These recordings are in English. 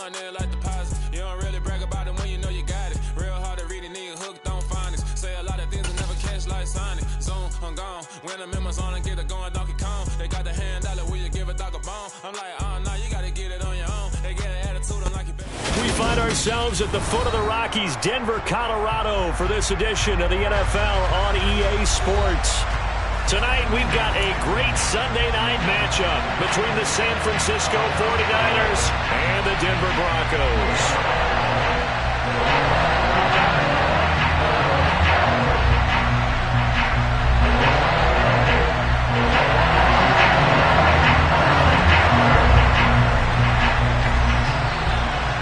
going in like deposit. You don't really brag about it when you know you got it. Real hard to read a nigga hooked on phonics. Say a lot of things that never catch like Sonic. Zoom, I'm gone. When the members on and get it going Donkey Kong. They got the hand dollar, will you give a dog a bone? I'm like, oh no, you gotta get it on your own. They get an attitude, I'm like you better. We find ourselves at the foot of the Rockies, Denver, Colorado, for this edition of the NFL on EA Sports. Tonight, we've got a great Sunday night matchup between the San Francisco 49ers and the Denver Broncos.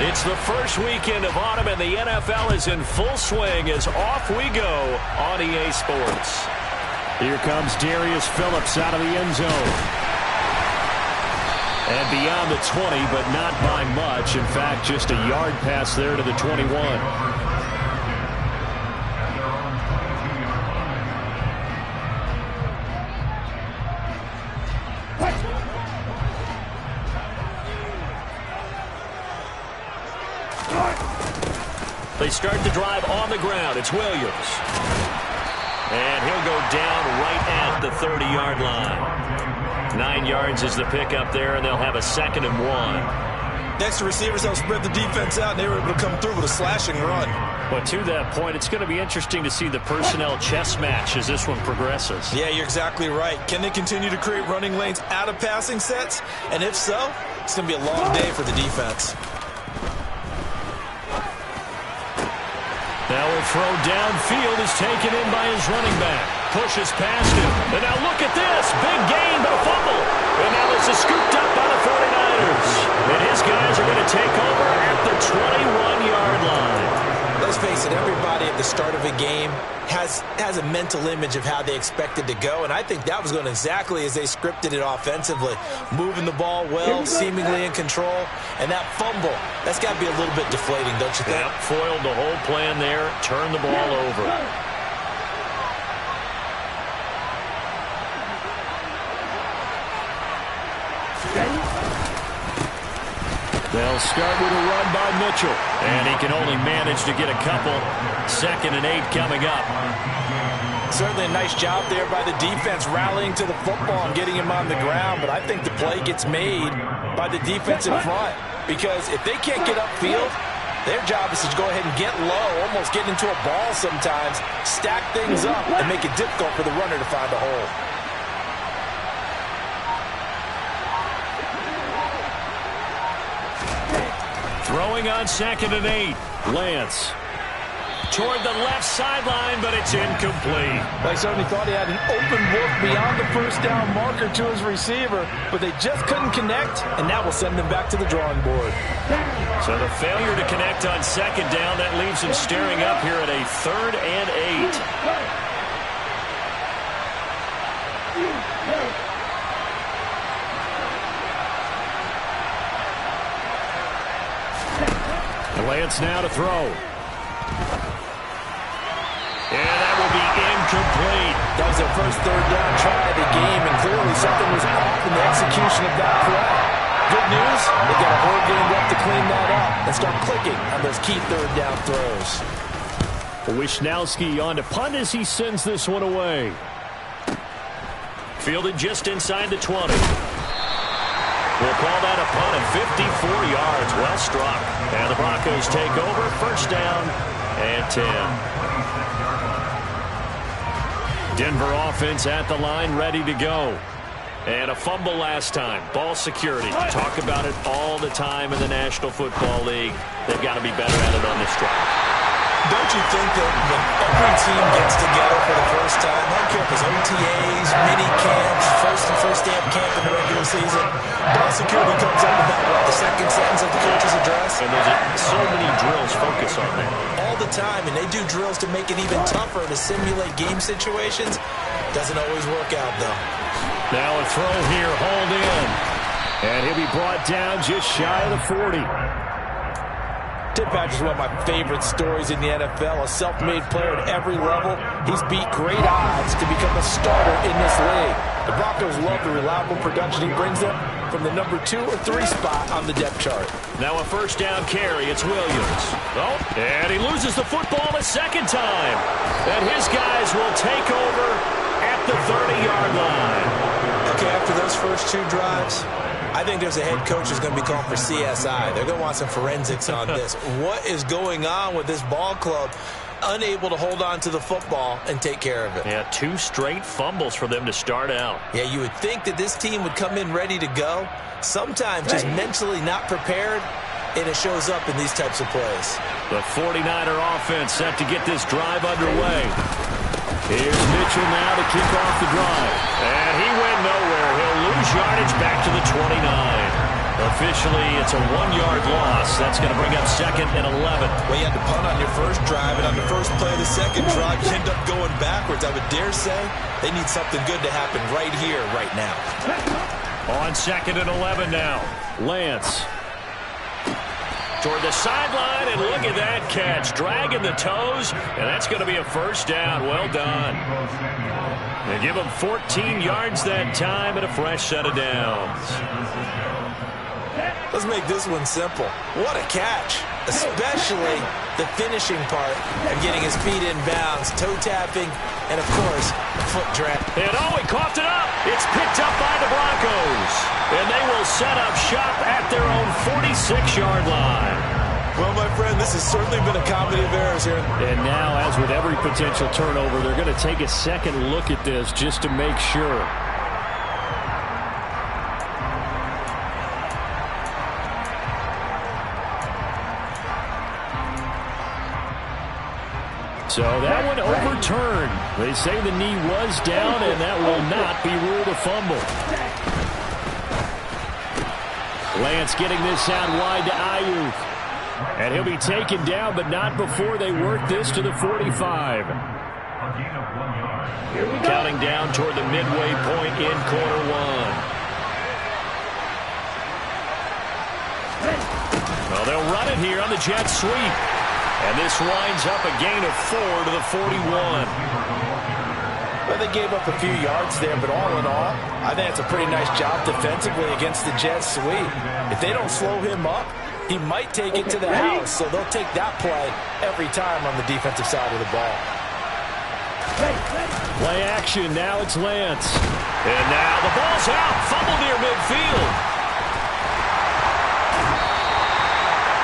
It's the first weekend of autumn, and the NFL is in full swing as off we go on EA Sports. Here comes Darius Phillips out of the end zone. And beyond the 20, but not by much. In fact, just a yard pass there to the 21. They start the drive on the ground. It's Williams. And he'll go down right at the 30-yard line. 9 yards is the pickup there, and they'll have a 2nd and 1. Next to receivers, they'll spread the defense out, and they were able to come through with a slashing run. But to that point, it's going to be interesting to see the personnel chess match as this one progresses. Yeah, you're exactly right. Can they continue to create running lanes out of passing sets? And if so, it's going to be a long day for the defense. Now a throw downfield is taken in by his running back. Pushes past him. And now look at this. Big gain, but a fumble. And now this is scooped up by the 49ers. And his guys are going to take over at the 21-yard line. Let's face it, everybody at the start of a game has a mental image of how they expect it to go, and I think that was going exactly as they scripted it offensively. Moving the ball well, seemingly in control, and that fumble, that's got to be a little bit deflating, don't you think? Yeah, foiled the whole plan there, turned the ball over. They'll start with a run by Mitchell. And he can only manage to get a couple. 2nd and 8 coming up. Certainly a nice job there by the defense rallying to the football and getting him on the ground. But I think the play gets made by the defense in front. Because if they can't get upfield, their job is to go ahead and get low, almost get into a ball sometimes, stack things up, and make it difficult for the runner to find a hole. Throwing on 2nd and 8. Lance. Toward the left sideline, but it's incomplete. They certainly thought he had an open look beyond the first down marker to his receiver, but they just couldn't connect, and that will send them back to the drawing board. So the failure to connect on 2nd down, that leaves him staring up here at a 3rd and 8. Lance now to throw. And that will be incomplete. That was their first 3rd down try of the game, and clearly something was off in the execution of that play. Good news, they've got a whole game left to clean that up and start clicking on those key 3rd down throws. Wisnowski on to punt as he sends this one away. Fielded just inside the 20. We'll call that a punt at 54 yards. Well struck. And the Broncos take over. 1st down and 10. Denver offense at the line, ready to go. And a fumble last time. Ball security. Talk about it all the time in the National Football League. They've got to be better at it on this drive. Don't you think that when every team gets together for the first time, I don't care if it's OTAs, mini camps, first day of camp in the regular season, ball security comes up about, what, the 2nd sentence of the coach's address? And there's so many drills focus on that. All the time, and they do drills to make it even tougher to simulate game situations. Doesn't always work out, though. Now a throw here, hauled in. And he'll be brought down just shy of the 40. Tim Patrick's one of my favorite stories in the NFL, a self-made player at every level. He's beat great odds to become a starter in this league. The Broncos love the reliable production he brings them, from the number 2 or 3 spot on the depth chart. Now a first down carry. It's Williams. Oh, and he loses the football a second time. And his guys will take over at the 30-yard line. Okay, after those first 2 drives, I think there's a head coach who's going to be calling for CSI. They're going to want some forensics on this. What is going on with this ball club? Unable to hold on to the football and take care of it. Yeah, 2 straight fumbles for them to start out. Yeah, you would think that this team would come in ready to go. Sometimes just mentally not prepared, and it shows up in these types of plays. The 49er offense set to get this drive underway. Here's Mitchell now to kick off the drive. And he went nowhere. He'll lose yardage back to the 29. Officially, it's a 1-yard loss. That's going to bring up 2nd and 11. Well, you had to punt on your first drive, and on the first play of the second drive, you end up going backwards. I would dare say they need something good to happen right here, right now. On 2nd and 11 now. Lance. Toward the sideline, and look at that catch. Dragging the toes, and that's going to be a first down. Well done. They give him 14 yards that time and a fresh set of downs. Let's make this one simple. What a catch, especially the finishing part of getting his feet in bounds, toe tapping, and, of course, foot drag. And he coughed it up. It's picked up by the Broncos. And they will set up shop at their own 46-yard line. Well, my friend, this has certainly been a comedy of errors here. And now, as with every potential turnover, they're going to take a second look at this just to make sure. So that one overturned. They say the knee was down, and that will not be ruled a fumble. Lance getting this out wide to Ayuk. And he'll be taken down, but not before they work this to the 45. Counting down toward the midway point in quarter 1. Well, they'll run it here on the jet sweep. And this winds up a gain of 4 to the 41. Well, they gave up a few yards there, but all in all, I think it's a pretty nice job defensively against the jet sweep. If they don't slow him up, he might take it to the house, so they'll take that play every time on the defensive side of the ball. Play action, now it's Lance. And now the ball's out, fumble near midfield.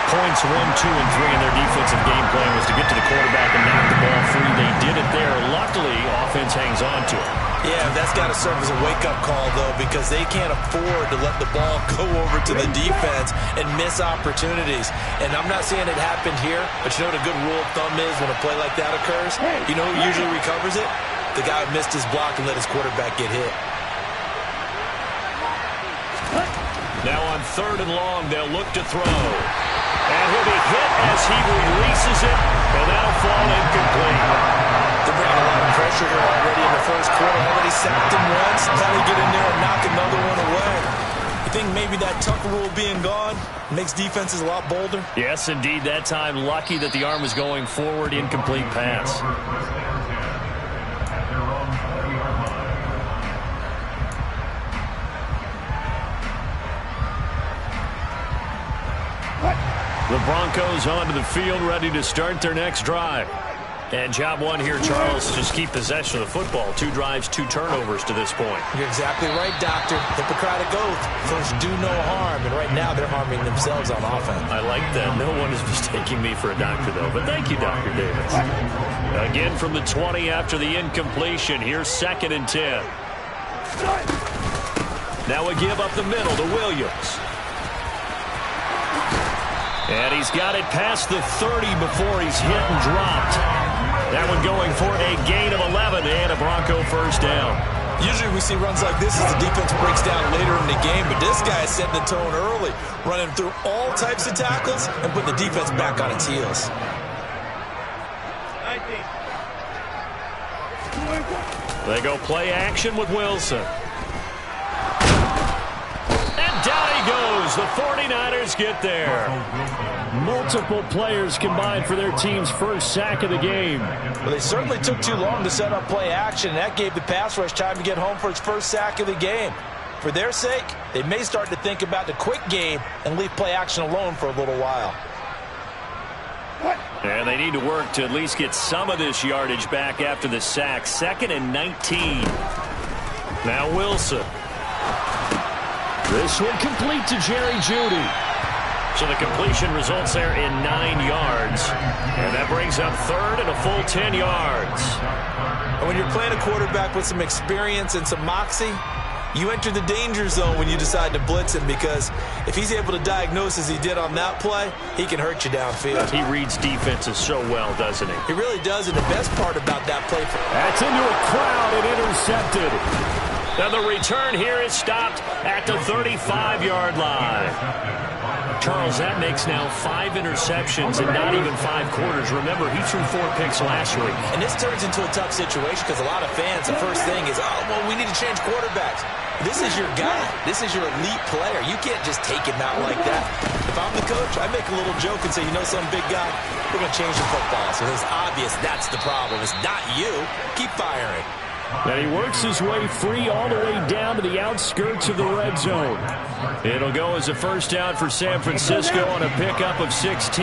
Points 1, 2, and 3 in their defensive game plan was to get to the quarterback and knock the ball free. They did it there. Luckily, offense hangs on to it. Yeah, that's got to serve as a wake-up call, though, because they can't afford to let the ball go over to the defense and miss opportunities. And I'm not saying it happened here, but you know what a good rule of thumb is when a play like that occurs? You know who usually recovers it? The guy who missed his block and let his quarterback get hit. Now on 3rd and long, they'll look to throw. And he'll be hit as he releases it, and that'll fall incomplete. They're bringing a lot of pressure here already in the first quarter. Already sacked him once. Now they get in there and knock another one away. You think maybe that Tucker rule being gone makes defenses a lot bolder? Yes, indeed. That time, lucky that the arm was going forward. Incomplete pass. The Broncos onto the field, ready to start their next drive. And job 1 here, Charles, just keep possession of the football. 2 drives, 2 turnovers to this point. You're exactly right, Doctor. Hippocratic oath. First, do no harm. And right now, they're harming themselves on offense. I like that. No one is mistaking me for a doctor, though. But thank you, Dr. Davis. Again from the 20 after the incompletion. Here's 2nd and 10. Now we give up the middle to Williams. And he's got it past the 30 before he's hit and dropped. That one going for a gain of 11 and a Bronco first down. Usually we see runs like this as the defense breaks down later in the game, but this guy is setting the tone early, running through all types of tackles and putting the defense back on its heels. They go play action with Wilson. Down he goes. The 49ers get there. Multiple players combined for their team's first sack of the game. Well, they certainly took too long to set up play action. That gave the pass rush time to get home for its first sack of the game. For their sake, they may start to think about the quick game and leave play action alone for a little while. And they need to work to at least get some of this yardage back after the sack. 2nd and 19. Now Wilson. This one complete to Jerry Jeudy. So the completion results there in 9 yards. And that brings up 3rd and a full 10 yards. And when you're playing a quarterback with some experience and some moxie, you enter the danger zone when you decide to blitz him, because if he's able to diagnose as he did on that play, he can hurt you downfield. He reads defenses so well, doesn't he? He really does, and the best part about that play... That's into a crowd and intercepted. Now the return here is stopped at the 35-yard line. Charles, that makes now 5 interceptions in not even 5 quarters. Remember, he threw 4 picks last week. And this turns into a tough situation because a lot of fans, the first thing is, oh, well, we need to change quarterbacks. This is your guy. This is your elite player. You can't just take him out like that. If I'm the coach, I make a little joke and say, you know, some big guy, we're going to change the football. So it's obvious that's the problem. It's not you. Keep firing. And he works his way free all the way down to the outskirts of the red zone. It'll go as a first down for San Francisco on a pickup of 16.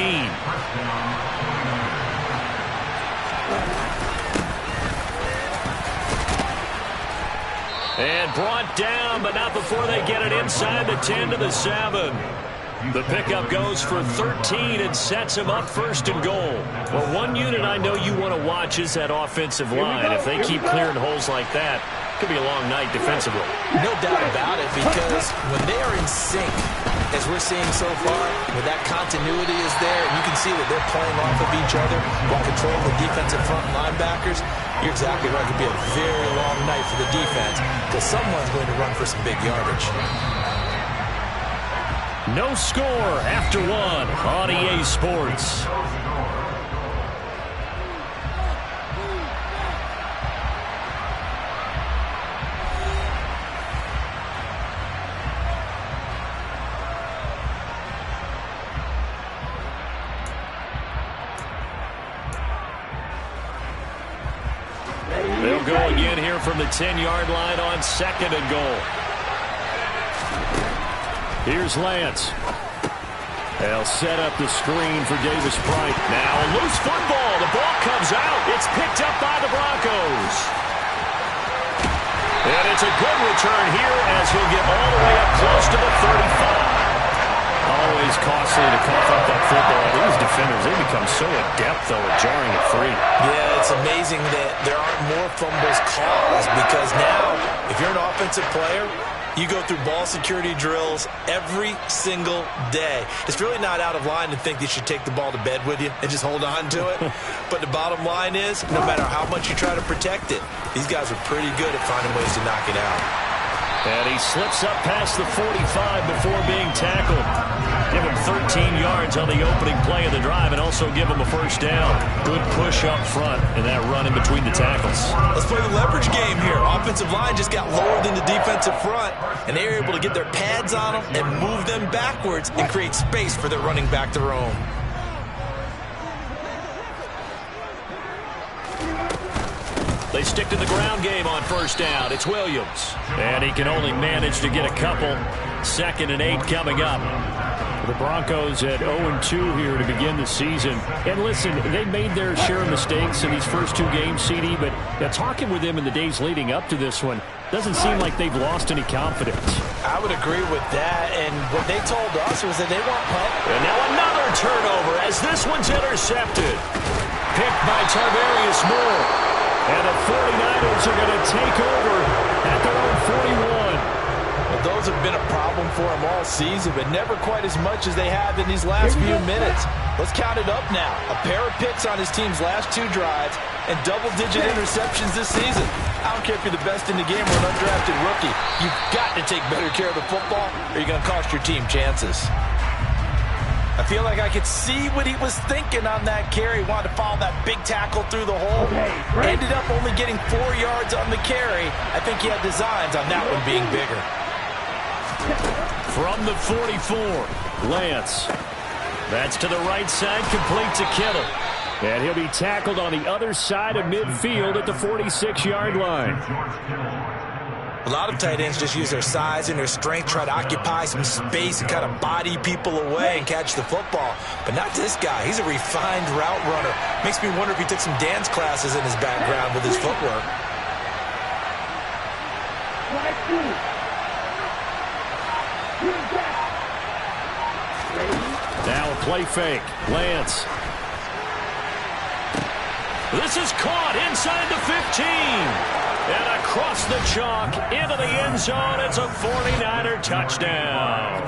And brought down, but not before they get it inside the 10 to the 7. The pickup goes for 13 and sets him up 1st and goal. Well, one unit I know you want to watch is that offensive line. If they keep clearing holes like that, it could be a long night defensively. No doubt about it, because when they are in sync, as we're seeing so far, when that continuity is there, and you can see that they're playing off of each other while controlling the defensive front linebackers, you're exactly right. It could be a very long night for the defense, because someone's going to run for some big yardage. No score after 1 on EA Sports. They'll go again here from the 10-yard line on 2nd and goal. Here's Lance. They'll set up the screen for Davis Price. Now a loose football. The ball comes out. It's picked up by the Broncos. And it's a good return here as he'll get all the way up close to the 35. Always costly to cough up that football. These defenders, they become so adept, though, at jarring it free. Yeah, it's amazing that there aren't more fumbles caused, because now, if you're an offensive player, you go through ball security drills every single day. It's really not out of line to think that you should take the ball to bed with you and just hold on to it. But the bottom line is, no matter how much you try to protect it, these guys are pretty good at finding ways to knock it out. And he slips up past the 45 before being tackled. Give him 13 yards on the opening play of the drive and also give him a first down. Good push up front and that run in between the tackles. Let's play the leverage game here. Offensive line just got lower than the defensive front, and they were able to get their pads on them and move them backwards and create space for their running back to roam. They stick to the ground game on first down. It's Williams. And he can only manage to get a couple. 2nd and 8 coming up. The Broncos at 0-2 here to begin the season. And listen, they made their share of mistakes in these first 2 games, CD, but talking with them in the days leading up to this one, doesn't seem like they've lost any confidence. I would agree with that, and what they told us was that they want punt. And now another turnover as this one's intercepted. Picked by Tarvarius Moore. And the 49ers are going to take over at their own 41. Well, those have been a problem for them all season, but never quite as much as they have in these last few minutes. Let's count it up now. A pair of picks on his team's last 2 drives and double-digit interceptions this season. I don't care if you're the best in the game or an undrafted rookie. You've got to take better care of the football or you're going to cost your team chances. I feel like I could see what he was thinking on that carry. Wanted to follow that big tackle through the hole. Ended up only getting 4 yards on the carry. I think he had designs on that one being bigger. From the 44, Lance. That's to the right side, complete to Kittle. And he'll be tackled on the other side of midfield at the 46-yard line. A lot of tight ends just use their size and their strength, try to occupy some space and kind of body people away and catch the football. But not this guy. He's a refined route runner. Makes me wonder if he took some dance classes in his background with his footwork. Now a play fake. Lance. This is caught inside the 15. And across the chalk into the end zone. It's a 49er touchdown.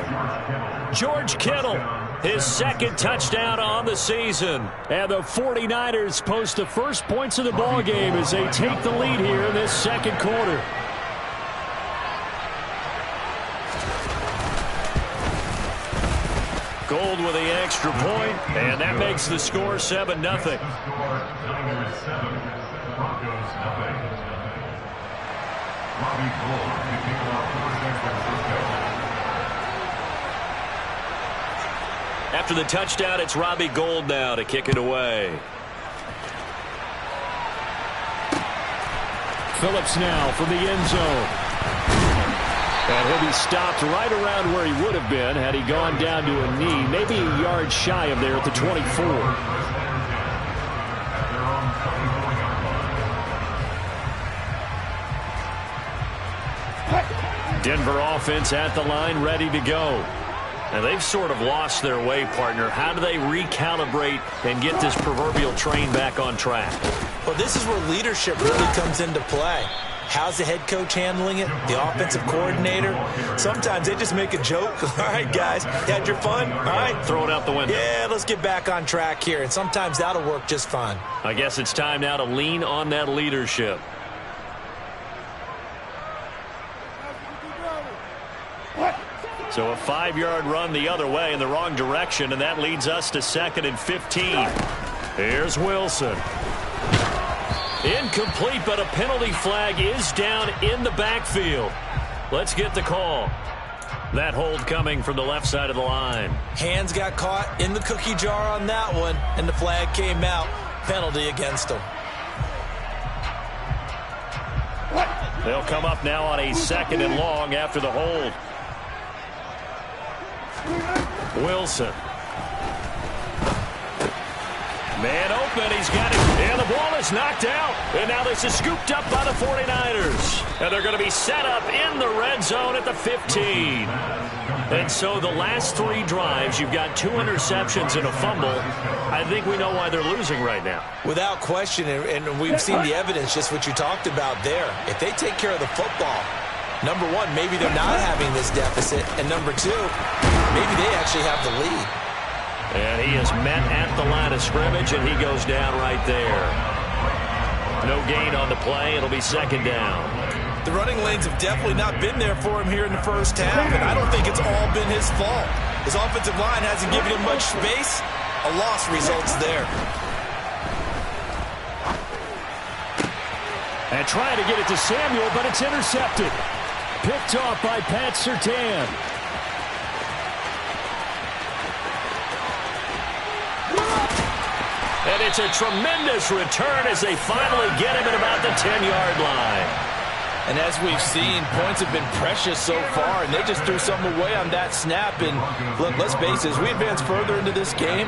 George Kittle, his second touchdown on the season. And the 49ers post the first points of the ball game as they take the lead here in this second quarter. Gold with the extra point, and that makes the score 7-0. After the touchdown, it's Robbie Gould now to kick it away. Phillips now from the end zone. And he'll be stopped right around where he would have been had he gone down to a knee, maybe a yard shy of there at the 24. Denver offense at the line, ready to go. And they've sort of lost their way, partner. How do they recalibrate and get this proverbial train back on track? Well, this is where leadership really comes into play. How's the head coach handling it? The offensive coordinator? Sometimes they just make a joke. All right, guys, you had your fun? All right. Throw it out the window. Yeah, let's get back on track here. And sometimes that'll work just fine. I guess it's time now to lean on that leadership. So a 5-yard run the other way in the wrong direction, and that leads us to 2nd and 15. Here's Wilson. Incomplete, but a penalty flag is down in the backfield. Let's get the call. That hold coming from the left side of the line. Hands got caught in the cookie jar on that one, and the flag came out. Penalty against him. They'll come up now on a 2nd and long after the hold. Wilson. Man open, he's got it. And the ball is knocked out. And now this is scooped up by the 49ers. And they're going to be set up in the red zone at the 15. And so the last 3 drives, you've got 2 interceptions and a fumble. I think we know why they're losing right now. Without question, and we've seen the evidence, just what you talked about there. If they take care of the football, number one, maybe they're not having this deficit. And number two, maybe they actually have the lead. And he is met at the line of scrimmage, and he goes down right there. No gain on the play. It'll be 2nd down. The running lanes have definitely not been there for him here in the first half, and I don't think it's all been his fault. His offensive line hasn't given him much space. A loss results there. And trying to get it to Samuel, but it's intercepted. Picked off by Pat Surtain. And it's a tremendous return as they finally get him at about the 10-yard line. And as we've seen, points have been precious so far, and they just threw something away on that snap. And look, let's face it, as we advance further into this game,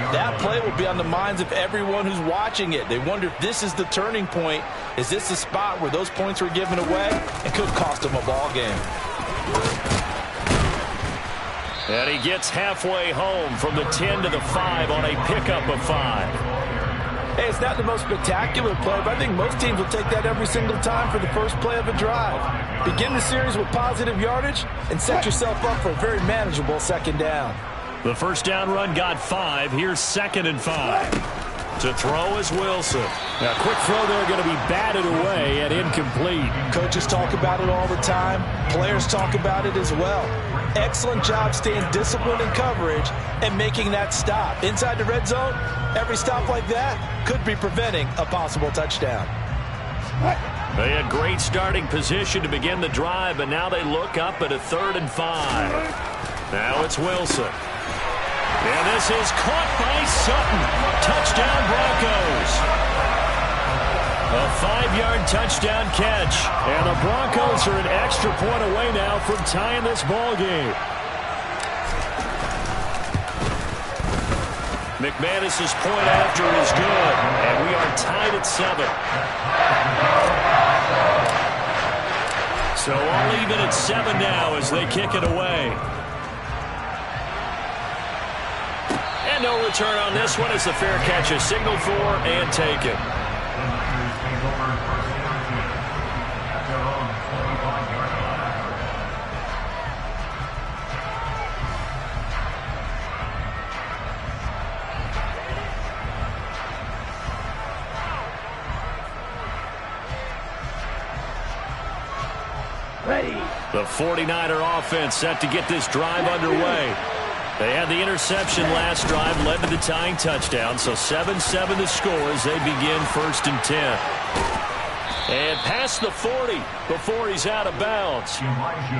that play will be on the minds of everyone who's watching it. They wonder if this is the turning point. Is this the spot where those points were given away? It could cost them a ball game. And he gets halfway home from the 10 to the 5 on a pickup of 5. Hey, it's not the most spectacular play, but I think most teams will take that every single time for the first play of a drive. Begin the series with positive yardage and set yourself up for a very manageable 2nd down. The first down run got 5. Here's 2nd and 5. To throw is Wilson. Now, quick throw there going to be batted away and incomplete. Coaches talk about it all the time. Players talk about it as well. Excellent job staying disciplined in coverage and making that stop. Inside the red zone, every stop like that could be preventing a possible touchdown. They had great starting position to begin the drive, but now they look up at a 3rd and 5. Now it's Wilson. And this is caught by Sutton. Touchdown, Broncos. A 5-yard touchdown catch. And the Broncos are an extra point away now from tying this ball game. McManus's point after is good. And we are tied at 7. So all even at 7 now as they kick it away. And no return on this one as the fair catch is signaled for and taken. The 49er offense set to get this drive underway. They had the interception last drive, led to the tying touchdown, so 7-7 the score as they begin 1st and 10. And past the 40 before he's out of bounds.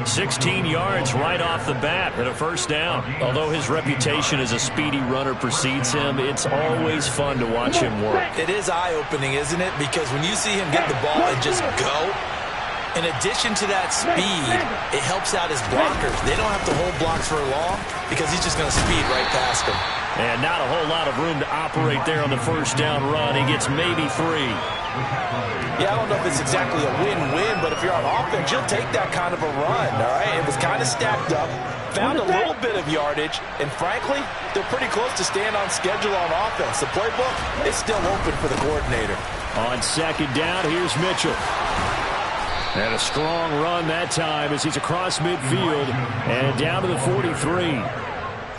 16 yards right off the bat and a first down. Although his reputation as a speedy runner precedes him, it's always fun to watch him work. It is eye-opening, isn't it? Because when you see him get the ball and just go, in addition to that speed, it helps out his blockers. They don't have to hold blocks for long because he's just going to speed right past them. And not a whole lot of room to operate there on the first down run. He gets maybe 3. Yeah, I don't know if it's exactly a win-win, but if you're on offense, you'll take that kind of a run, all right? It was kind of stacked up, found a little bit of yardage, and frankly, they're pretty close to staying on schedule on offense. The playbook is still open for the coordinator. On second down, here's Mitchell. And a strong run that time as he's across midfield and down to the 43.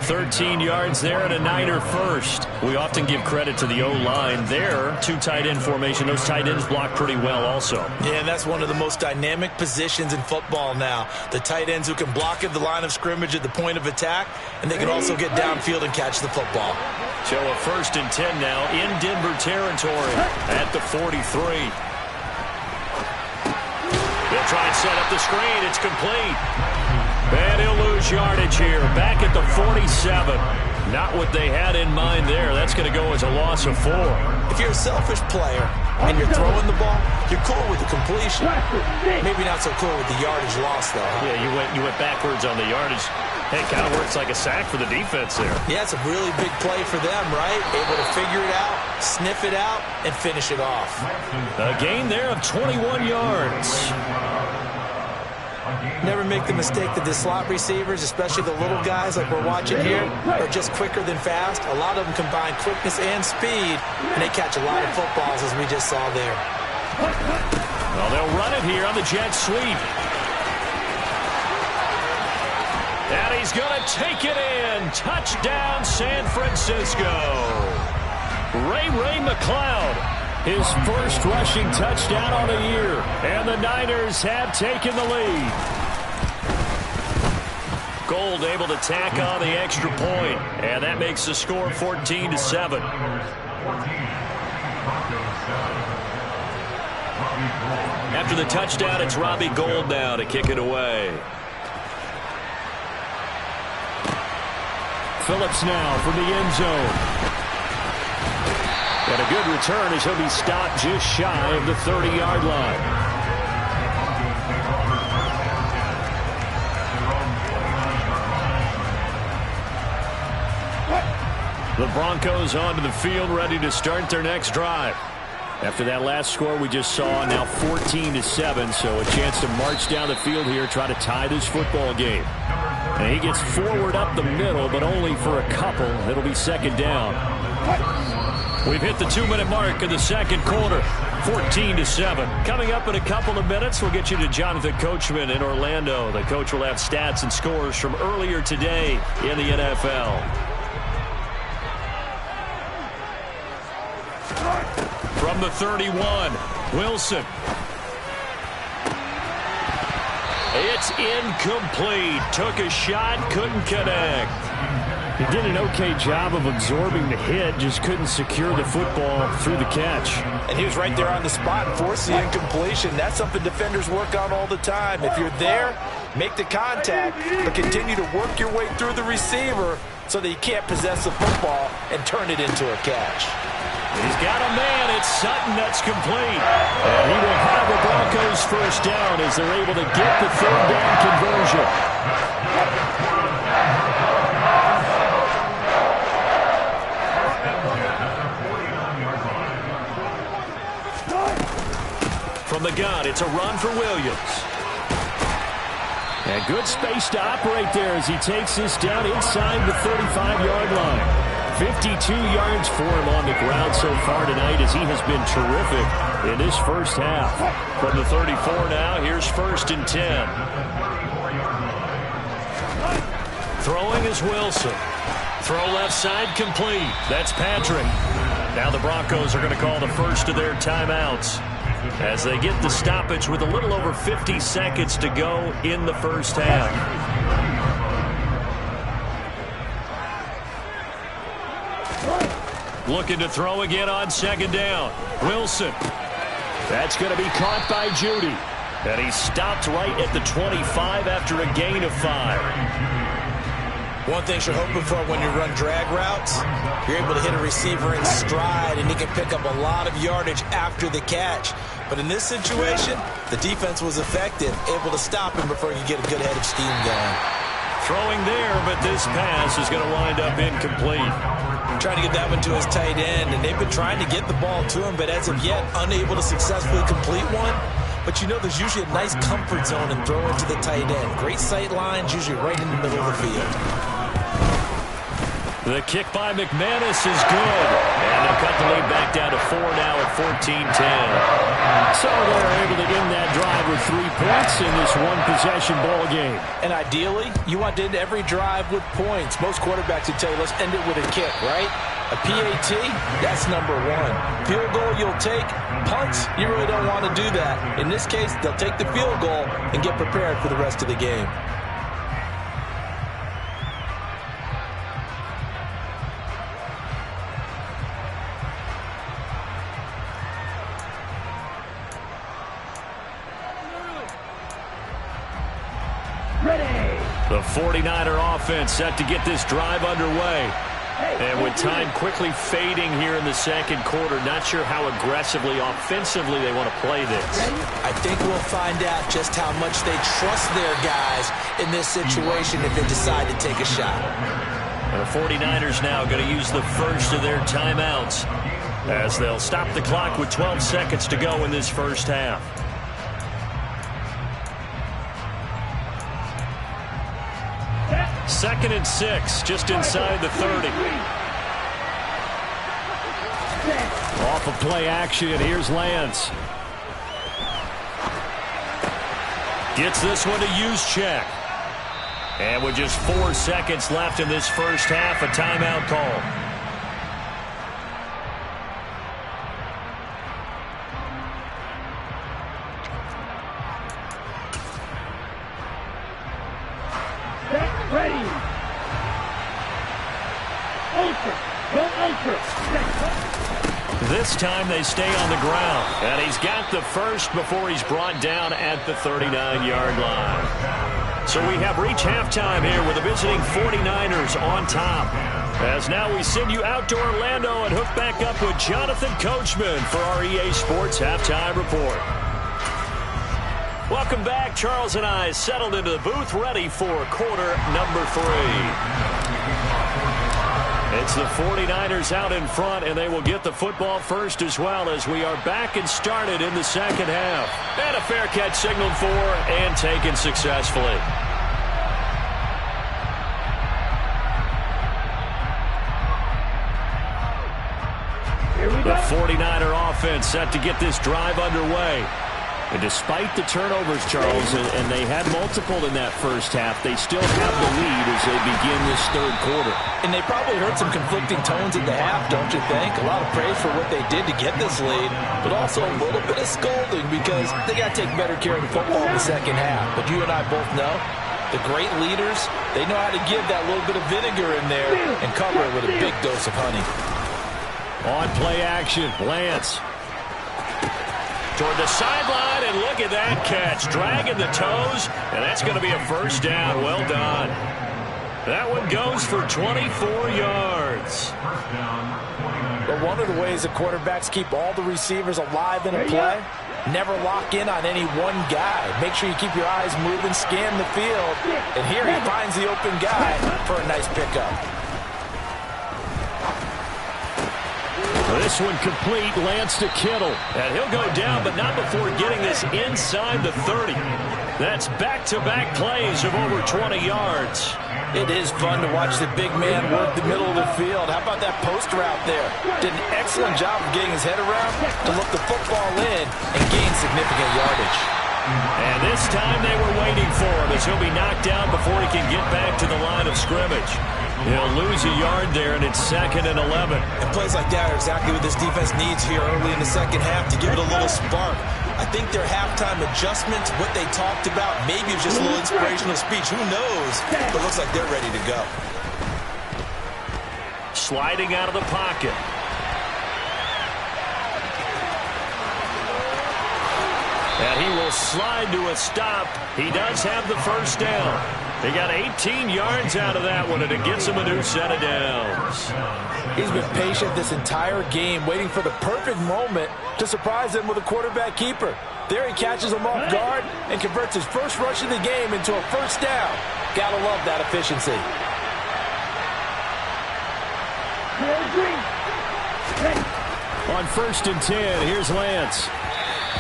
13 yards there and a Niner first. We often give credit to the O-line there. 2 tight end formation. Those tight ends block pretty well also. Yeah, and that's one of the most dynamic positions in football now. The tight ends who can block at the line of scrimmage at the point of attack, and they can also get downfield and catch the football. So a 1st and 10 now in Denver territory at the 43. They'll try and set up the screen. It's complete. And he'll lose yardage here. Back at the 47. Not what they had in mind there. That's going to go as a loss of 4. If you're a selfish player and you're throwing the ball, you're cool with the completion. Maybe not so cool with the yardage loss, though. Yeah, you went backwards on the yardage. Hey, it kind of works like a sack for the defense there. Yeah, it's a really big play for them, right? Able to figure it out, sniff it out, and finish it off. A gain there of 21 yards. Never make the mistake that the slot receivers, especially the little guys like we're watching here, are just quicker than fast. A lot of them combine quickness and speed, and they catch a lot of footballs, as we just saw there. Well, they'll run it here on the jet sweep. And he's going to take it in. Touchdown, San Francisco. Ray McCloud. His first rushing touchdown on the year. And the Niners have taken the lead. Gold able to tack on the extra point. And that makes the score 14-7. After the touchdown, it's Robbie Gould now to kick it away. Phillips now from the end zone. And a good return as he'll be stopped just shy of the 30-yard line. The Broncos onto the field, ready to start their next drive. After that last score we just saw, now 14-7, so a chance to march down the field here, try to tie this football game. And he gets forward up the middle, but only for a couple. It'll be second down. We've hit the 2-minute mark in the second quarter, 14-7. Coming up in a couple of minutes, we'll get you to Jonathan Coachman in Orlando. The coach will have stats and scores from earlier today in the NFL. From the 31, Wilson. It's incomplete. Took a shot, couldn't connect. He did an okay job of absorbing the hit, just couldn't secure the football through the catch. And he was right there on the spot and forced the incompletion. That's something defenders work on all the time. If you're there, make the contact, but continue to work your way through the receiver so that you can't possess the football and turn it into a catch. He's got a man. It's Sutton that's complete. And he will have the Broncos first down as they're able to get the third down conversion. From the gun, it's a run for Williams. And good space to operate there as he takes this down inside the 35-yard line. 52 yards for him on the ground so far tonight as he has been terrific in this first half. From the 34 now, here's 1st and 10. Throwing is Wilson. Throw left side complete. That's Patrick. Now the Broncos are going to call the first of their timeouts as they get the stoppage with a little over 50 seconds to go in the first half. Looking to throw again on 2nd down. Wilson. That's going to be caught by Judy. And he stopped right at the 25 after a gain of 5. One thing you're hoping for when you run drag routes, you're able to hit a receiver in stride, and he can pick up a lot of yardage after the catch. But in this situation, the defense was effective, able to stop him before he could get a good head of steam going. Throwing there, but this pass is going to wind up incomplete. Trying to get that one to his tight end, and they've been trying to get the ball to him, but as of yet, unable to successfully complete one. But you know there's usually a nice comfort zone in throwing to the tight end. Great sight lines, usually right in the middle of the field. The kick by McManus is good. And they'll cut the lead back down to 4 now at 14-10. So they're able to end that drive with 3 points in this one-possession ball game. And ideally, you want to end every drive with points. Most quarterbacks would tell you, let's end it with a kick, right? A PAT, that's number 1. Field goal you'll take. Punts, you really don't want to do that. In this case, they'll take the field goal and get prepared for the rest of the game. The 49er offense set to get this drive underway. And with time quickly fading here in the second quarter, not sure how aggressively, offensively they want to play this. I think we'll find out just how much they trust their guys in this situation if they decide to take a shot. And the 49ers now going to use the first of their timeouts as they'll stop the clock with 12 seconds to go in this first half. Second and 6, just inside the 30. Off of play action, here's Lance. Gets this one to Juszczyk. And with just 4 seconds left in this first half, a timeout call. This time they stay on the ground, and he's got the first before he's brought down at the 39-yard line. So we have reached halftime here with the visiting 49ers on top. As now we send you out to Orlando and hook back up with Jonathan Coachman for our EA Sports Halftime Report. Welcome back. Charles and I settled into the booth ready for quarter number 3. It's the 49ers out in front, and they will get the football first as well as we are back and started in the second half. And a fair catch signaled for and taken successfully. The 49er offense set to get this drive underway. And despite the turnovers, Charles, and they had multiple in that first half, they still have the lead as they begin this third quarter. And they probably heard some conflicting tones at the half, don't you think? A lot of praise for what they did to get this lead, but also a little bit of scolding because they got to take better care of the football in the second half. But you and I both know the great leaders, they know how to give that little bit of vinegar in there and cover it with a big dose of honey. On play action, Lance. Toward the sideline, and look at that catch. Dragging the toes, and that's going to be a first down. Well done. That one goes for 24 yards. But one of the ways the quarterbacks keep all the receivers alive in a play, never lock in on any one guy. Make sure you keep your eyes moving, scan the field. And here he finds the open guy for a nice pickup. This one complete, lands to Kittle. And he'll go down, but not before getting this inside the 30. That's back-to-back plays of over 20 yards. It is fun to watch the big man work the middle of the field. How about that post route there? Did an excellent job of getting his head around to look the football in and gain significant yardage. And this time they were waiting for him as he'll be knocked down before he can get back to the line of scrimmage. He'll lose a yard there, and it's 2nd and 11. And plays like that are exactly what this defense needs here early in the second half to give it a little spark. I think their halftime adjustments, what they talked about, maybe it was just a little inspirational speech. Who knows? But it looks like they're ready to go. Sliding out of the pocket. And he will slide to a stop. He does have the first down. He got 18 yards out of that one, and it gets him a new set of downs. He's been patient this entire game, waiting for the perfect moment to surprise them with a quarterback keeper. There he catches him off guard and converts his first rush of the game into a first down. Gotta love that efficiency. On 1st and 10, here's Lance.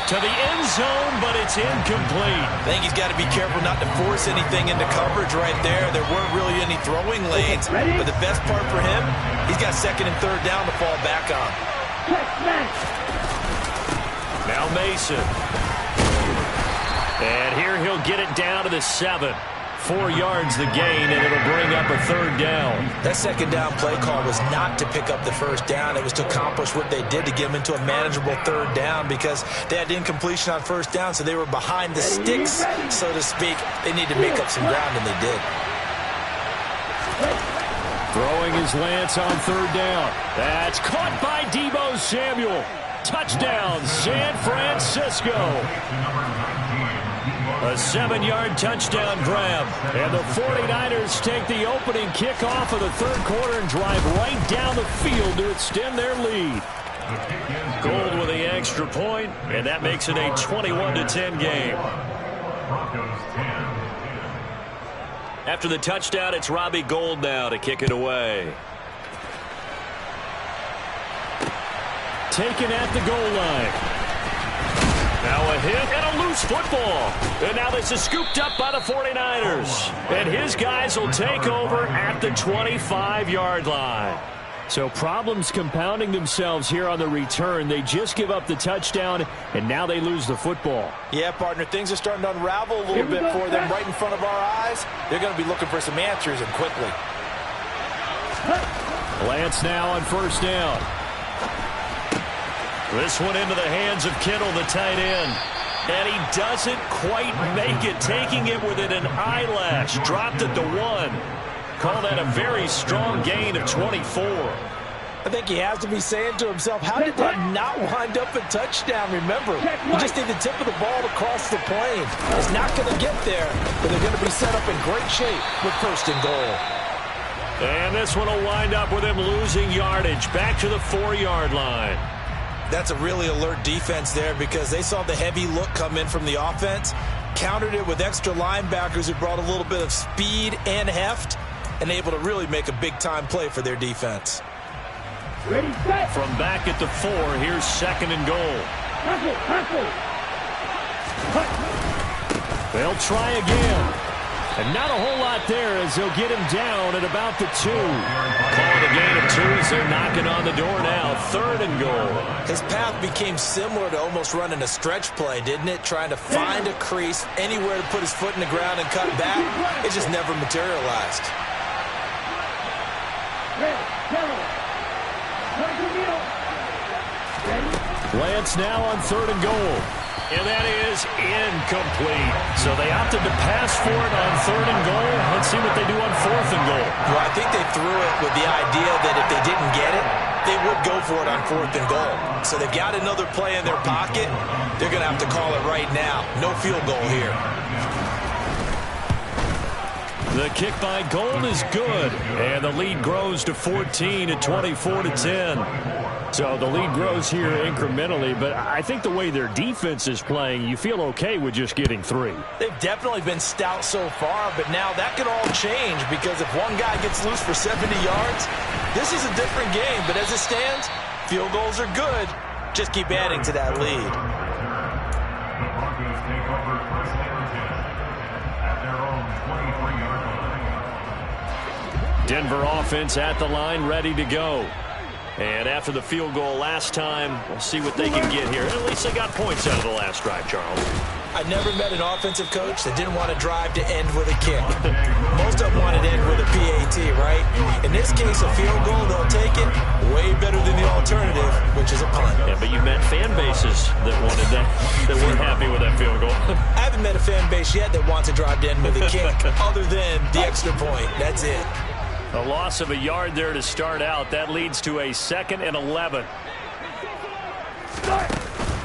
To the end zone, but it's incomplete. I think he's got to be careful not to force anything into coverage right there. There weren't really any throwing lanes. But the best part for him, he's got 2nd and 3rd down to fall back on. Now Mason. And here he'll get it down to the 7. 4 yards the gain, and it'll bring up a 3rd down. That 2nd down play call was not to pick up the 1st down. It was to accomplish what they did to get them into a manageable 3rd down because they had incompletion on 1st down, so they were behind the sticks, so to speak. They need to make up some ground, and they did. Throwing his Lance on 3rd down. That's caught by Deebo Samuel. Touchdown, San Francisco. A 7-yard touchdown grab. And the 49ers take the opening kickoff of the 3rd quarter and drive right down the field to extend their lead. Gould with the extra point, and that makes it a 21-10 game. After the touchdown, it's Robbie Gould now to kick it away. Taken at the goal line. Now a hit and a loose football. And now this is scooped up by the 49ers. And his guys will take over at the 25-yard line. So problems compounding themselves here on the return. They just give up the touchdown, and now they lose the football. Yeah, partner, things are starting to unravel a little bit for them right in front of our eyes. They're going to be looking for some answers, and quickly. Lance now on 1st down. This one into the hands of Kittle, the tight end. And he doesn't quite make it, taking it within an eyelash. Dropped at the 1. Call that a very strong gain of 24. I think he has to be saying to himself, how did that not wind up a touchdown? Remember, you just need the tip of the ball to cross the plane. It's not going to get there, but they're going to be set up in great shape with 1st and goal. And this one will wind up with him losing yardage. Back to the 4-yard line. That's a really alert defense there because they saw the heavy look come in from the offense, countered it with extra linebackers who brought a little bit of speed and heft, and able to really make a big-time play for their defense. From back at the 4, here's 2nd and goal. They'll try again. And not a whole lot there as they'll get him down at about the 2. Calling a gain of 2 as they're knocking on the door now. 3rd and goal. His path became similar to almost running a stretch play, didn't it? Trying to find a crease, anywhere to put his foot in the ground and cut back. It just never materialized. Lance now on 3rd and goal. And that is incomplete. So they opted to pass for it on 3rd and goal. Let's see what they do on 4th and goal. Well, I think they threw it with the idea that if they didn't get it, they would go for it on 4th and goal. So they've got another play in their pocket. They're going to have to call it right now. No field goal here. The kick by Gold is good, and the lead grows to 14 at 24-10. So the lead grows here incrementally, but I think the way their defense is playing, you feel okay with just getting 3. They've definitely been stout so far, but now that could all change because if one guy gets loose for 70 yards, this is a different game. But as it stands, field goals are good. Just keep adding to that lead. The Broncos take over first and 10 at their own 23-yard line. Denver offense at the line, ready to go. And after the field goal last time, we'll see what they can get here. At least they got points out of the last drive, Charles. I never met an offensive coach that didn't want to drive to end with a kick. Most of them wanted to end with a PAT, right? In this case, a field goal, they'll take it way better than the alternative, which is a punt. Yeah, but you met fan bases that wanted that weren't happy with that field goal. I haven't met a fan base yet that wants to drive to end with a kick other than the extra point. That's it. A loss of a yard there to start out. That leads to a 2nd and 11.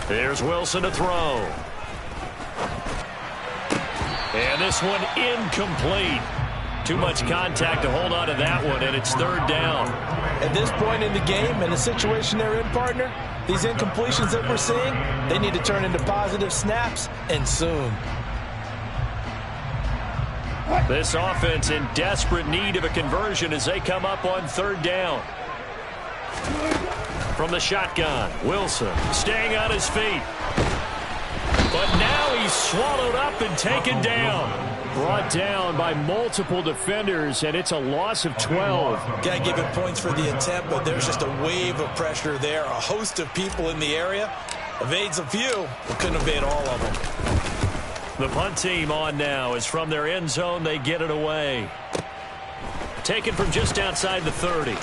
There's Wilson to throw. And this one incomplete. Too much contact to hold on to that one, and it's 3rd down. At this point in the game and the situation they're in, partner, these incompletions that we're seeing, they need to turn into positive snaps, and soon. This offense in desperate need of a conversion as they come up on 3rd down. From the shotgun, Wilson staying on his feet. But now he's swallowed up and taken down. Brought down by multiple defenders, and it's a loss of 12. Got to give him points for the attempt, but there's just a wave of pressure there. A host of people in the area. Evades a few, but couldn't evade all of them. The punt team on now as from their end zone they get it away. Taken from just outside the 30.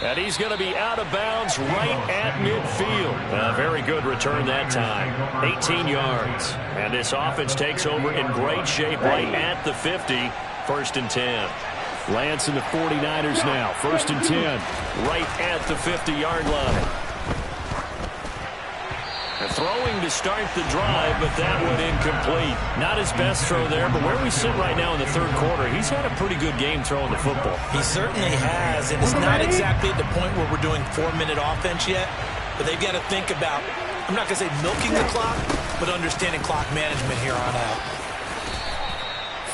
And he's going to be out of bounds right at midfield. A very good return that time. 18 yards. And this offense takes over in great shape right at the 50. 1st and 10. Lance and the 49ers now. 1st and 10. Right at the 50-yard line. Throwing to start the drive, but that one incomplete. Not his best throw there, but where we sit right now in the 3rd quarter, he's had a pretty good game throwing the football. He certainly has, and it's not exactly at the point where we're doing 4-minute offense yet, but they've got to think about, I'm not going to say milking the clock, but understanding clock management here on out.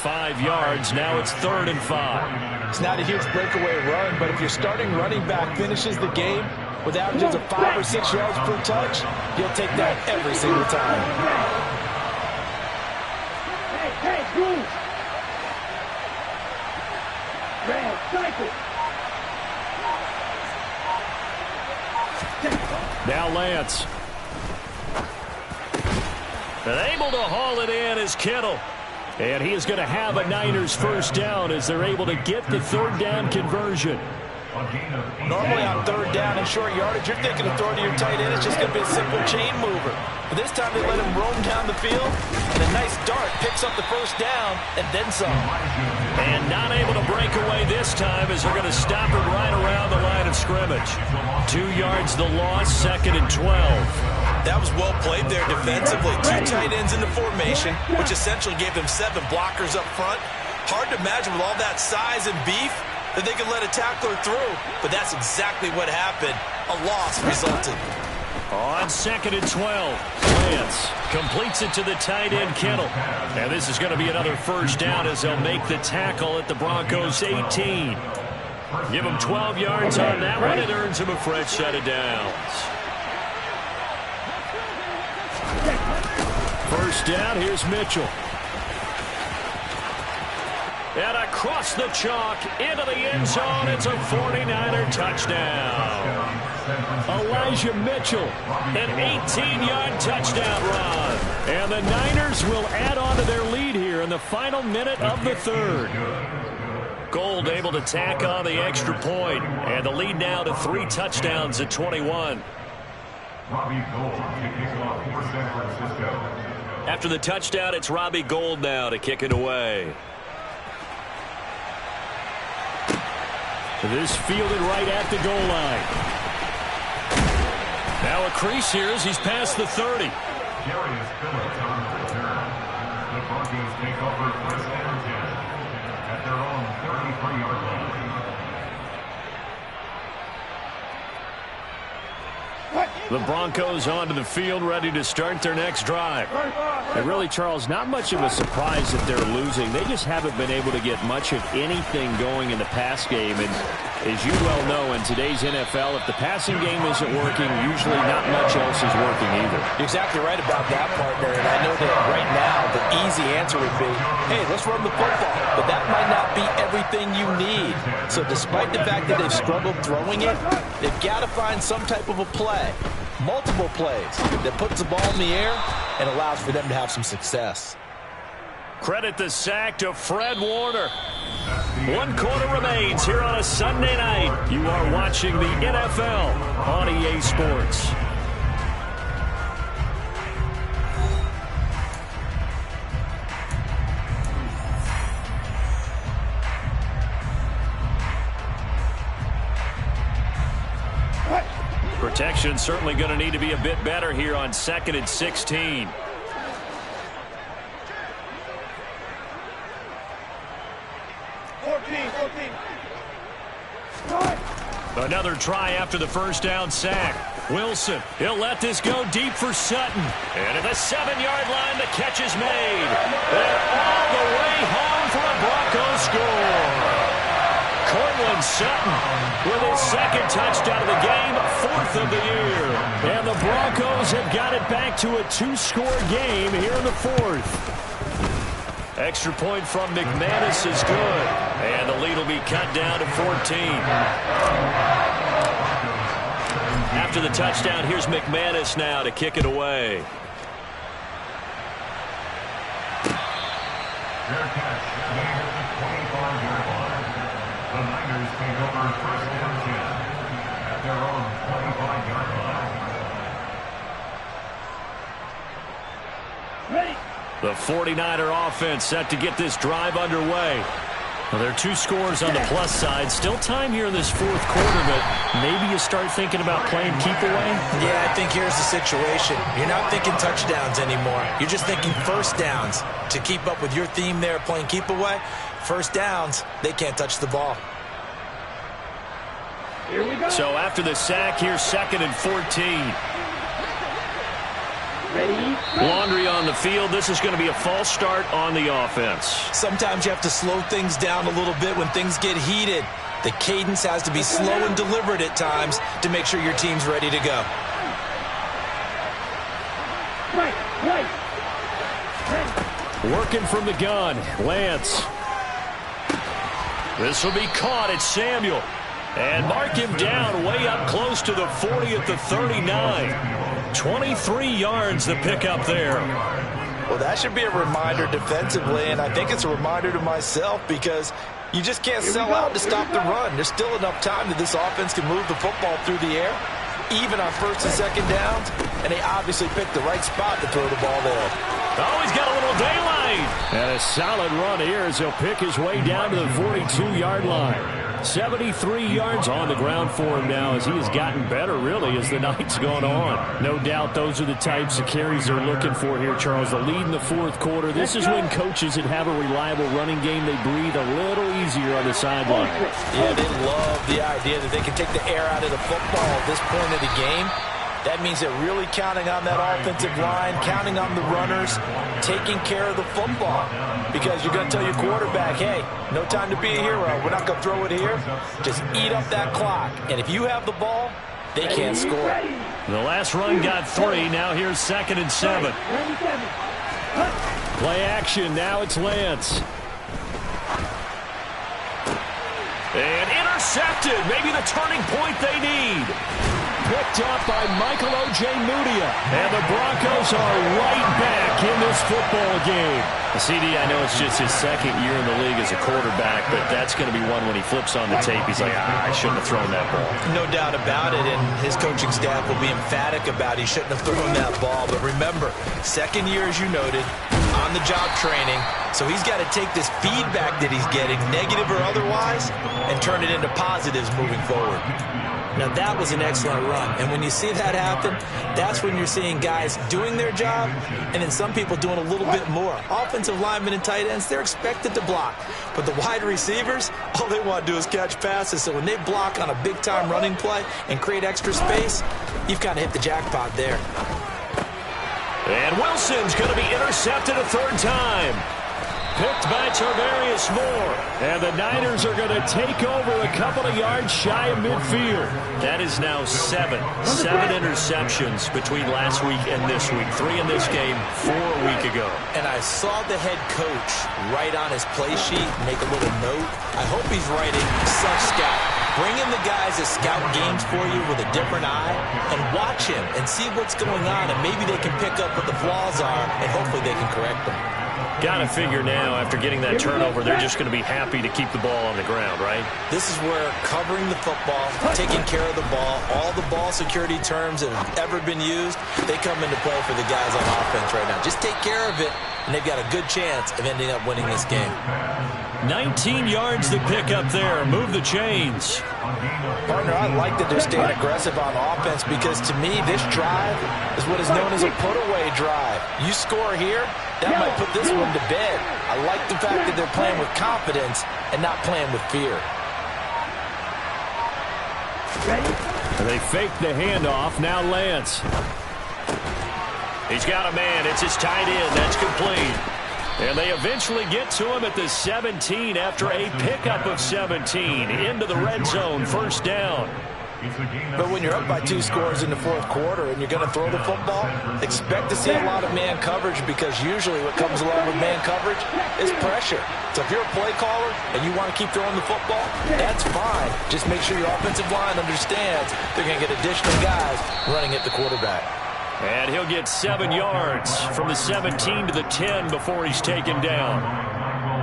5 yards, now it's 3rd and 5. It's not a huge breakaway run, but if your starting running back finishes the game with averages of 5 or 6 yards per touch, you'll take that every single time. Now Lance. And able to haul it in is Kittle. And he is going to have a Niners 1st down as they're able to get the 3rd down conversion. Normally on 3rd down and short yardage, you're thinking of throwing to your tight end. It's just going to be a simple chain mover. But this time they let him roam down the field, and a nice dart picks up the 1st down and then some. And not able to break away this time as they're going to stop it right around the line of scrimmage. 2 yards the loss, 2nd and 12. That was well played there defensively. 2 tight ends in the formation, which essentially gave them 7 blockers up front. Hard to imagine with all that size and beef that they could let a tackler through, but that's exactly what happened. A loss resulted. On 2nd and 12, Lance completes it to the tight end, Kittle. And this is going to be another 1st down as they'll make the tackle at the Broncos 18. Give him 12 yards on that one. It earns him a fresh set of downs. 1st down, here's Mitchell. And across the chalk into the end zone, it's a 49er touchdown. Elijah Mitchell, an 18-yard touchdown run. And the Niners will add on to their lead here in the final minute of the 3rd. Gold able to tack on the extra point, and the lead now to 3 touchdowns at 21. Robbie Gould to kick off for San Francisco. After the touchdown, it's Robbie Gould now to kick it away. This fielded right at the goal line. Now a crease here as he's past the 30. Darius Phillips on the return. The Broncos take over 1st and 10 at their own 33-yard line. The Broncos onto the field, ready to start their next drive. And really, Charles, not much of a surprise that they're losing. They just haven't been able to get much of anything going in the pass game. And as you well know, in today's NFL, if the passing game isn't working, usually not much else is working either. You're exactly right about that, partner. And I know that right now the easy answer would be, hey, let's run the football. But that might not be everything you need. So despite the fact that they've struggled throwing it, they've got to find some type of a play. Multiple plays that puts the ball in the air and allows for them to have some success. Credit the sack to Fred Warner. 1 quarter remains here on a Sunday night. You are watching the NFL on EA Sports. Protection certainly going to need to be a bit better here on 2nd and 16. Another try after the first down sack. Wilson, he'll let this go deep for Sutton. And at the 7-yard line, the catch is made. They're all the way home for a Broncos score. Cortland Sutton with his 2nd touchdown of the game, 4th of the year. And the Broncos have got it back to a 2-score game here in the 4th. Extra point from McManus is good. And the lead will be cut down to 14. After the touchdown, here's McManus now to kick it away. Their catch made at the 25-yard line. The Niners take over 1st and 10 at their own 25-yard line. The 49er offense set to get this drive underway. Well, there are 2 scores on the plus side. Still time here in this 4th quarter, but maybe you start thinking about playing keep away? Yeah, I think here's the situation. You're not thinking touchdowns anymore. You're just thinking first downs. To keep up with your theme there, playing keep away, first downs, they can't touch the ball. Here we go. So after the sack, here's 2nd and 14. Laundry on the field. This is going to be a false start on the offense. Sometimes you have to slow things down a little bit when things get heated. The cadence has to be slow and deliberate at times to make sure your team's ready to go. Working from the gun, Lance. This will be caught at Samuel. And mark him down way up close to the 40 at the 39. 23 yards the pickup there. Well, that should be a reminder defensively, and I think it's a reminder to myself because you just can't sell out to stop the run. There's still enough time that this offense can move the football through the air, even on 1st and 2nd downs, and they obviously picked the right spot to throw the ball there. Oh, he's got a little daylight. And a solid run here as he'll pick his way down to the 42-yard line. 73 yards on the ground for him now as he has gotten better, really, as the night's gone on. No doubt those are the types of carries they're looking for here, Charles. The lead in the 4th quarter. This is when coaches that have a reliable running game, they breathe a little easier on the sideline. Yeah, they love the idea that they can take the air out of the football at this point of the game. That means they're really counting on that offensive line, counting on the runners, taking care of the football. Because you're going to tell your quarterback, hey, no time to be a hero. We're not going to throw it here. Just eat up that clock. And if you have the ball, they can't score. The last run got 3. Now here's 2nd and 7. Play action. Now it's Lance. And intercepted. Maybe the turning point they need. Picked up by Michael Ojemudia. And the Broncos are right back in this football game. CD, I know it's just his 2nd year in the league as a quarterback, but that's going to be one when he flips on the tape. He's like, I shouldn't have thrown that ball. No doubt about it, and his coaching staff will be emphatic about he shouldn't have thrown that ball. But remember, 2nd year, as you noted, on-the-job training. So he's got to take this feedback that he's getting, negative or otherwise, and turn it into positives moving forward. Now, that was an excellent run. And when you see that happen, that's when you're seeing guys doing their job and then some people doing a little bit more. Offensive linemen and tight ends, they're expected to block. But the wide receivers, all they want to do is catch passes. So when they block on a big-time running play and create extra space, you've kind of hit the jackpot there. And Wilson's going to be intercepted a third time. Picked by Tarvarius Moore. And the Niners are going to take over a couple of yards shy of midfield. That is now seven interceptions between last week and this week. 3 in this game, 4 a week ago. And I saw the head coach write on his play sheet, make a little note. I hope he's writing such scout. Bring in the guys that scout games for you with a different eye and watch him and see what's going on, and maybe they can pick up what the flaws are, and hopefully they can correct them. Got to figure now, after getting that turnover, they're just going to be happy to keep the ball on the ground, right? This is where covering the football, taking care of the ball, all the ball security terms that have ever been used, they come into play for the guys on offense right now. Just take care of it, and they've got a good chance of ending up winning this game. 19 yards to pick up there. Move the chains. Partner, I like that they're staying aggressive on offense because, to me, this drive is what is known as a put-away drive. You score here, that might put this one to bed. I like the fact that they're playing with confidence and not playing with fear. They fake the handoff. Now Lance. He's got a man. It's his tight end. That's complete. And they eventually get to him at the 17 after a pickup of 17 into the red zone. First down. But when you're up by 2 scores in the fourth quarter and you're going to throw the football, expect to see a lot of man coverage, because usually what comes along with man coverage is pressure. So if you're a play caller and you want to keep throwing the football, that's fine. Just make sure your offensive line understands they're going to get additional guys running at the quarterback. And he'll get 7 yards from the 17 to the 10 before he's taken down.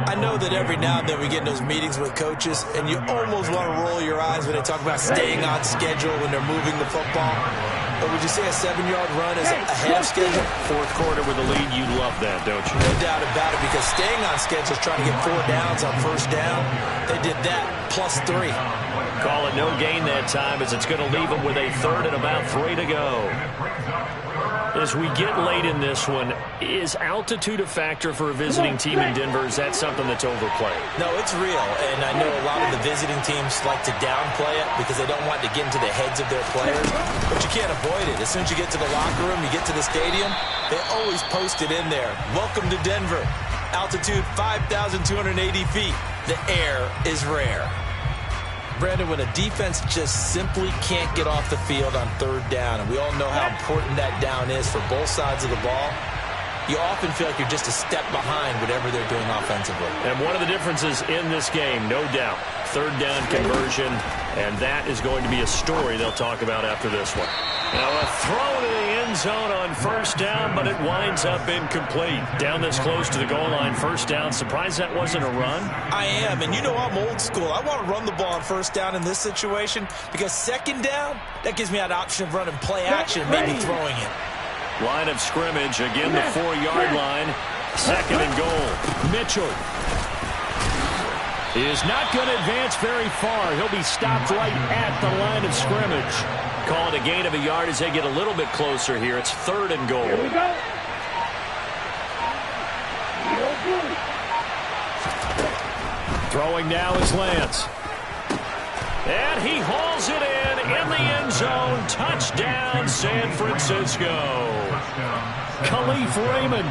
I know that every now and then we get in those meetings with coaches, and you almost want to roll your eyes when they talk about staying on schedule when they're moving the football. But would you say a 7-yard run is ahead of schedule? Fourth quarter with a lead, you love that, don't you? No doubt about it, because staying on schedule is trying to get 4 downs on first down. They did that plus 3. Call it no gain that time, as it's going to leave them with a third and about 3 to go. As we get late in this one, is altitude a factor for a visiting team in Denver? Is that something that's overplayed? No, it's real, and I know a lot of the visiting teams like to downplay it because they don't want to get into the heads of their players, but you can't avoid it. As soon as you get to the locker room, you get to the stadium, they always post it in there. Welcome to Denver. Altitude 5,280 feet. The air is rare. Brandon, when a defense just simply can't get off the field on third down, and we all know how important that down is for both sides of the ball, you often feel like you're just a step behind whatever they're doing offensively. And one of the differences in this game, no doubt, third down conversion, and that is going to be a story they'll talk about after this one. Now a throw to the end zone on first down, but it winds up incomplete. Down this close to the goal line, first down. Surprised that wasn't a run? I am, and you know I'm old school. I want to run the ball on first down in this situation because second down, that gives me that option of running play action, maybe throwing it. Line of scrimmage, again the 4-yard line. Second and goal. Mitchell is not going to advance very far. He'll be stopped right at the line of scrimmage. Call it a gain of a yard as they get a little bit closer here. It's third and goal. Here we go. Throwing now is Lance. And he hauls it in the end zone. Touchdown, San Francisco. Khalif Raymond,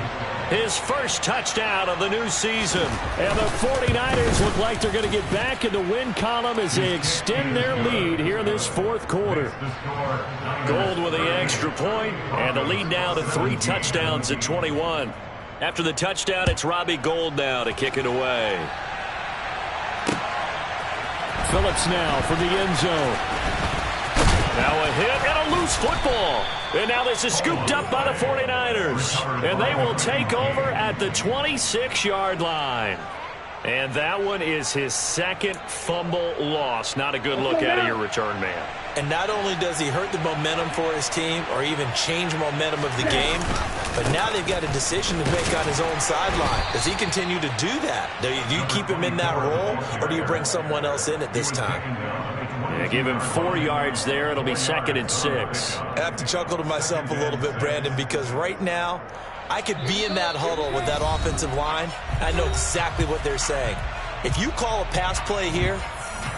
his first touchdown of the new season. And the 49ers look like they're going to get back in the win column as they extend their lead here in this fourth quarter. Gold with the extra point, and the lead now to 3 touchdowns at 21. After the touchdown, it's Robbie Gould now to kick it away. Phillips now from the end zone. Now a hit and a loose football. And now this is scooped up by the 49ers. And they will take over at the 26-yard line. And that one is his second fumble loss. Not a good look out of your return man. And not only does he hurt the momentum for his team or even change momentum of the game, but now they've got a decision to make on his own sideline. Does he continue to do that? Do you keep him in that role, or do you bring someone else in at this time? They give him 4 yards there. It'll be 2nd and 6. I have to chuckle to myself a little bit, Brandon, because right now I could be in that huddle with that offensive line. I know exactly what they're saying. If you call a pass play here,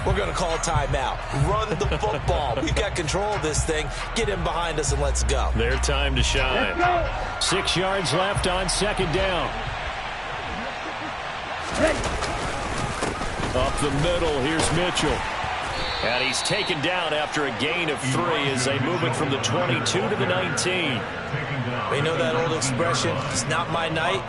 we're going to call a timeout. Run the football. We've got control of this thing. Get in behind us and let's go. Their time to shine. 6 yards left on 2nd down. Up the middle, here's Mitchell. And he's taken down after a gain of 3 as they move it from the 22 to the 19. We know that old expression, it's not my night.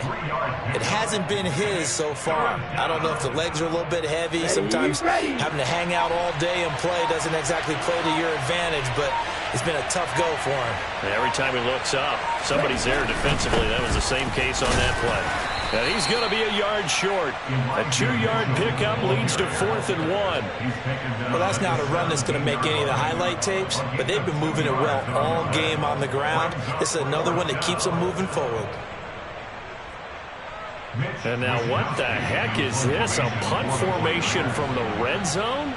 It hasn't been his so far. I don't know if the legs are a little bit heavy. Sometimes having to hang out all day and play doesn't exactly play to your advantage, but it's been a tough go for him. And every time he looks up, somebody's there defensively. That was the same case on that play. And he's going to be a yard short. A 2-yard pickup leads to 4th and 1. Well, that's not a run that's going to make any of the highlight tapes, but they've been moving it well all game on the ground. This is another one that keeps them moving forward. And now what the heck is this? A punt formation from the red zone?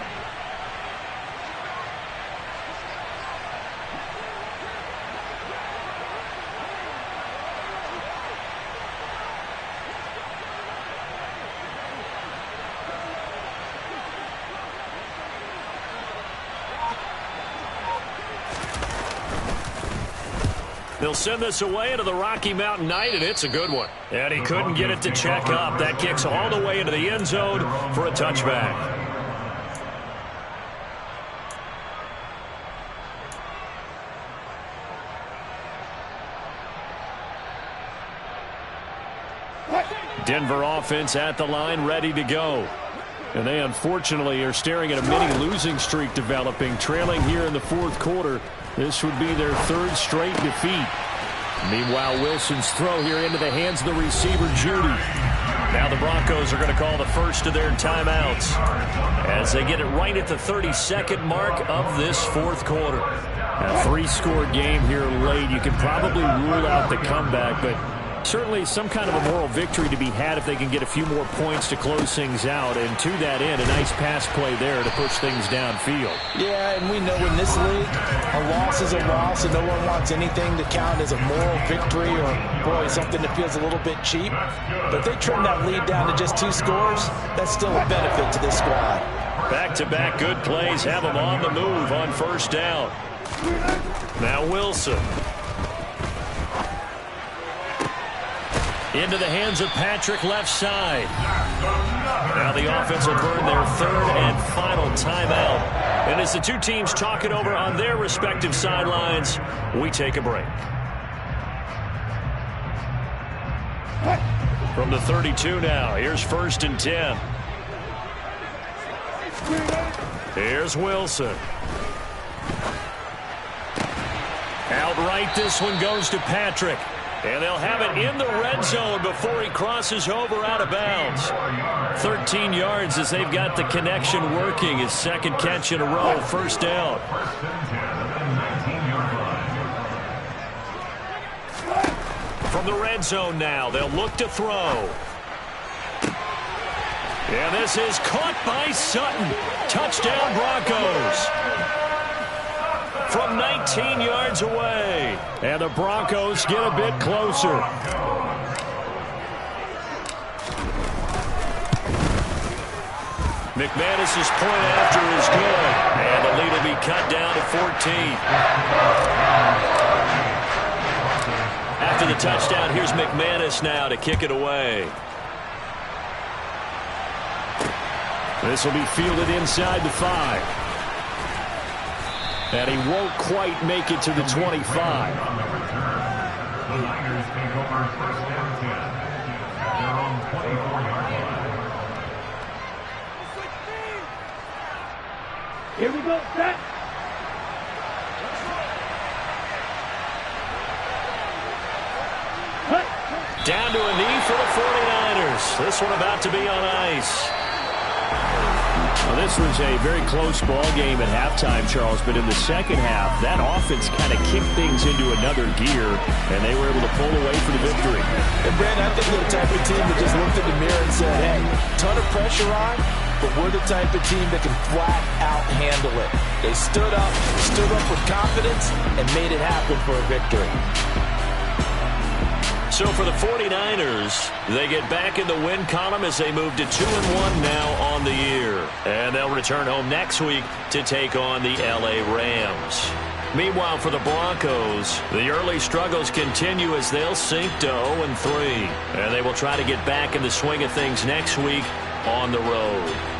They'll send this away into the Rocky Mountain Night, and it's a good one. And he couldn't get it to check up. That kicks all the way into the end zone for a touchback. Denver offense at the line, ready to go. And they unfortunately are staring at a mini losing streak developing, trailing here in the 4th quarter. This would be their 3rd straight defeat. Meanwhile, Wilson's throw here into the hands of the receiver, Judy. Now the Broncos are going to call the first of their timeouts as they get it right at the 32nd mark of this 4th quarter. A 3-score game here late. You can probably rule out the comeback, but certainly some kind of a moral victory to be had if they can get a few more points to close things out. And to that end, a nice pass play there to push things downfield. Yeah, and we know in this league, a loss is a loss, and no one wants anything to count as a moral victory or, boy, something that feels a little bit cheap. But if they trim that lead down to just 2 scores, that's still a benefit to this squad. Back-to-back good plays have them on the move on 1st down. Now Wilson. Into the hands of Patrick left side. Now the offense will burn their 3rd and final timeout. And as the two teams talk it over on their respective sidelines, we take a break. From the 32 now, here's 1st and 10. Here's Wilson. Outright, this one goes to Patrick. And they'll have it in the red zone before he crosses over out of bounds. 13 yards as they've got the connection working. His 2nd catch in a row, 1st down. From the red zone now, they'll look to throw. And this is caught by Sutton. Touchdown Broncos. From 19 yards away. And the Broncos get a bit closer. McManus's point after is good. And the lead will be cut down to 14. After the touchdown, here's McManus now to kick it away. This will be fielded inside the 5. And he won't quite make it to the 25. The Niners take over 1st and 10 at their own 24-yard line. Here we go, set. Down to a knee for the 49ers. This one about to be on ice. Well, this was a very close ball game at halftime, Charles, but in the 2nd half, that offense kind of kicked things into another gear, and they were able to pull away for the victory. And, Brandon, I think they're the type of team that just looked in the mirror and said, hey, ton of pressure on, but we're the type of team that can flat out handle it. They stood up with confidence, and made it happen for a victory. So for the 49ers, they get back in the win column as they move to 2-1 now on the year. And they'll return home next week to take on the LA Rams. Meanwhile, for the Broncos, the early struggles continue as they'll sink to 0-3. And they will try to get back in the swing of things next week on the road.